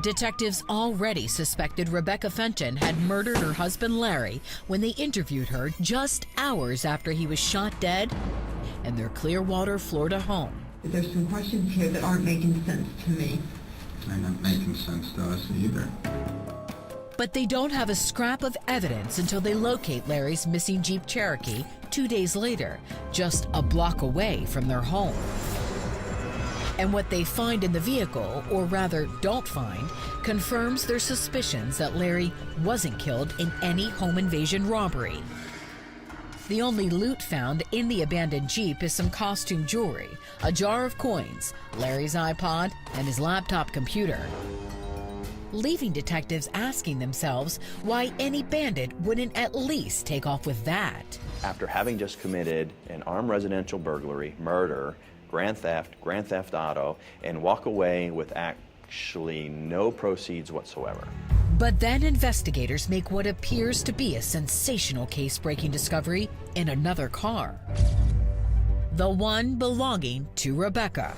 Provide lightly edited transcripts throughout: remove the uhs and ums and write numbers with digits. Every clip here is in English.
Detectives already suspected Rebecca Fenton had murdered her husband Larry when they interviewed her just hours after he was shot dead in their Clearwater, Florida home. There's some questions here that aren't making sense to me. They're not making sense to us either. But they don't have a scrap of evidence until they locate Larry's missing Jeep Cherokee 2 days later, just a block away from their home. And what they find in the vehicle, or rather don't find, confirms their suspicions that Larry wasn't killed in any home invasion robbery. The only loot found in the abandoned Jeep is some costume jewelry, a jar of coins, Larry's iPod, and his laptop computer, leaving detectives asking themselves why any bandit wouldn't at least take off with that. After having just committed an armed residential burglary, murder, grand theft auto, and walk away with actually no proceeds whatsoever. But then investigators make what appears to be a sensational case-breaking discovery in another car. The one belonging to Rebecca,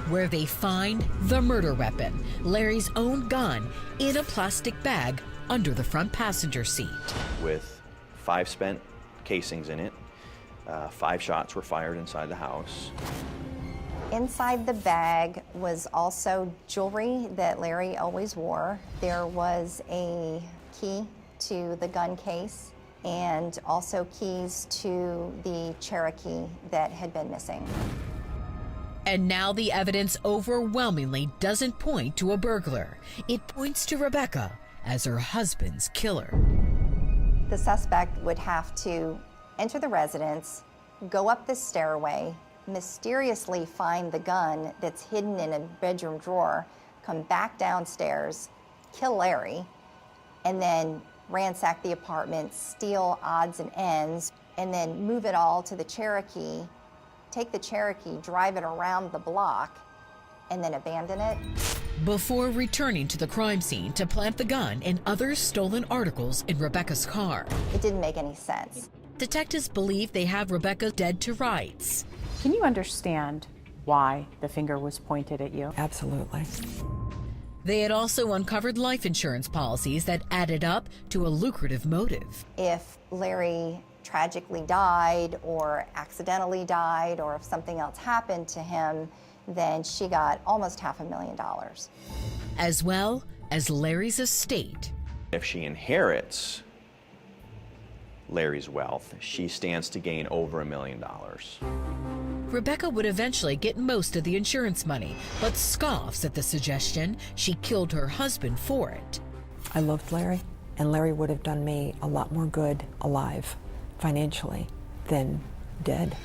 where they find the murder weapon, Larry's own gun, in a plastic bag under the front passenger seat. With 5 spent casings in it, 5 shots were fired inside the house. Inside the bag was also jewelry that Larry always wore. There was a key to the gun case and also keys to the Cherokee that had been missing. And now the evidence overwhelmingly doesn't point to a burglar. It points to Rebecca as her husband's killer. The suspect would have to enter the residence, go up the stairway, mysteriously find the gun that's hidden in a bedroom drawer, come back downstairs, kill Larry, and then ransack the apartment, steal odds and ends, and then move it all to the Cherokee, take the Cherokee, drive it around the block, and then abandon it. Before returning to the crime scene to plant the gun and other stolen articles in Rebecca's car. It didn't make any sense. Detectives believe they have Rebecca dead to rights. Can you understand why the finger was pointed at you? Absolutely. They had also uncovered life insurance policies that added up to a lucrative motive. If Larry tragically died or accidentally died or if something else happened to him, then she got almost $500,000. As well as Larry's estate. If she inherits Larry's wealth, she stands to gain over $1 million. Rebecca would eventually get most of the insurance money, but scoffs at the suggestion she killed her husband for it. I loved Larry, and Larry would have done me a lot more good alive, financially, than dead.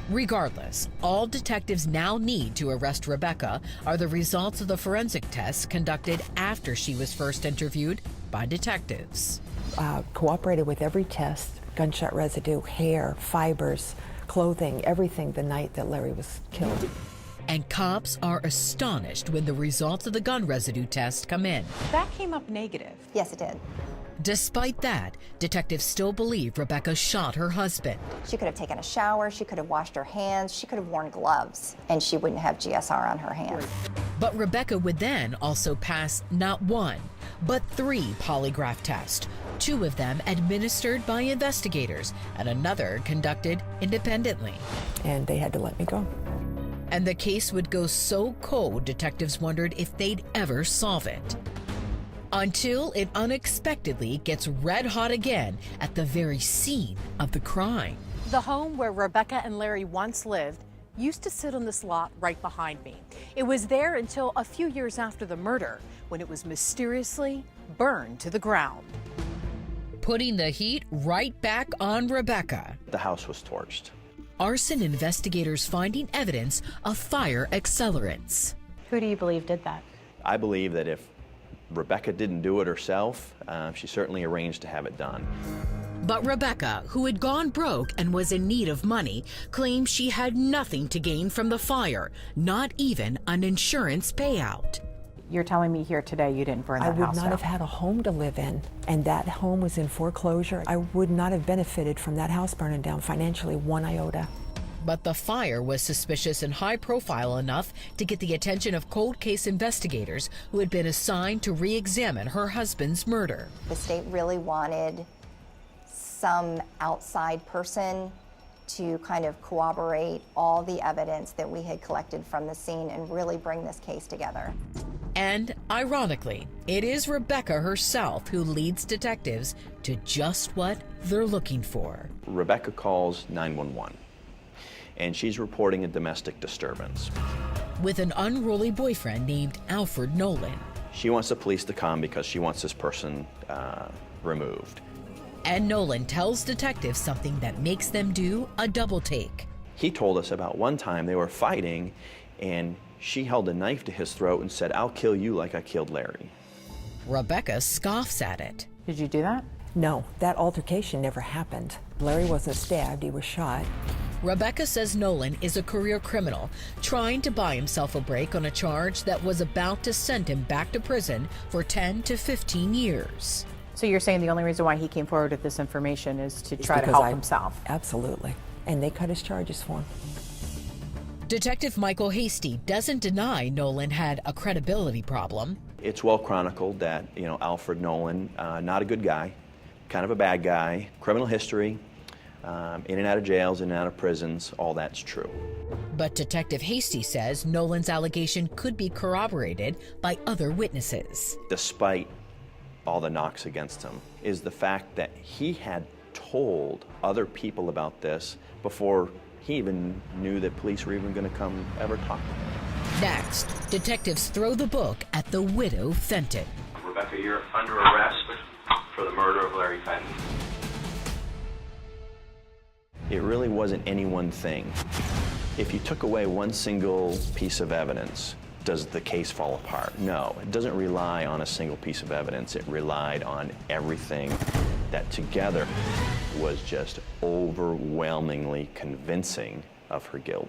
Regardless, all detectives now need to arrest Rebecca are the results of the forensic tests conducted after she was first interviewed by detectives. Cooperated with every test, gunshot residue, hair, fibers, clothing, everything the night that Larry was killed. And cops are astonished when the results of the gun residue test come in. That came up negative. Yes, it did. Despite that, detectives still believe Rebecca shot her husband. She could have taken a shower, she could have washed her hands, she could have worn gloves, and she wouldn't have GSR on her hands. But Rebecca would then also pass not 1, but 3 polygraph tests, 2 of them administered by investigators and another conducted independently. And they had to let me go. And the case would go so cold, detectives wondered if they'd ever solve it. Until it unexpectedly gets red hot again at the very scene of the crime. The home where Rebecca and Larry once lived used to sit on this lot right behind me. It was there until a few years after the murder, when it was mysteriously burned to the ground. Putting the heat right back on Rebecca. The house was torched. Arson investigators finding evidence of fire accelerants. Who do you believe did that? I believe that if Rebecca didn't do it herself, she certainly arranged to have it done. But Rebecca, who had gone broke and was in need of money, claimed she had nothing to gain from the fire, not even an insurance payout. You're telling me here today you didn't burn that house I would not down. have had a home to live in, and that home was in foreclosure. I would not have benefited from that house burning down financially 1 iota. But the fire was suspicious and high profile enough to get the attention of cold case investigators who had been assigned to re-examine her husband's murder. The state really wanted some outside person to kind of corroborate all the evidence that we had collected from the scene and really bring this case together. And ironically, it is Rebecca herself who leads detectives to just what they're looking for. Rebecca calls 911, and she's reporting a domestic disturbance. With an unruly boyfriend named Alfred Nolan. She wants the police to come because she wants this person removed. And Nolan tells detectives something that makes them do a double take. He told us about one time they were fighting, and she held a knife to his throat and said, "I'll kill you like I killed Larry." Rebecca scoffs at it. Did you do that? No, that altercation never happened. Larry wasn't stabbed, he was shot. Rebecca says Nolan is a career criminal, trying to buy himself a break on a charge that was about to send him back to prison for 10 to 15 years. So you're saying the only reason why he came forward with this information is to try to Because help I- himself? Absolutely. And they cut his charges for him. Detective Michael Hasty doesn't deny Nolan had a credibility problem. It's well chronicled that, Alfred Nolan, not a good guy, kind of a bad guy, criminal history, in and out of jails, in and out of prisons, all that's true. But Detective Hasty says Nolan's allegation could be corroborated by other witnesses. Despite all the knocks against him, is the fact that he had told other people about this before he even knew that police were even going to come ever talk to him. Next, detectives throw the book at the widow Fenton. Rebecca, you're under arrest for the murder of Larry Fenton. It really wasn't any one thing. If you took away one single piece of evidence, does the case fall apart? No, it doesn't rely on a single piece of evidence. It relied on everything that together was just overwhelmingly convincing of her guilt.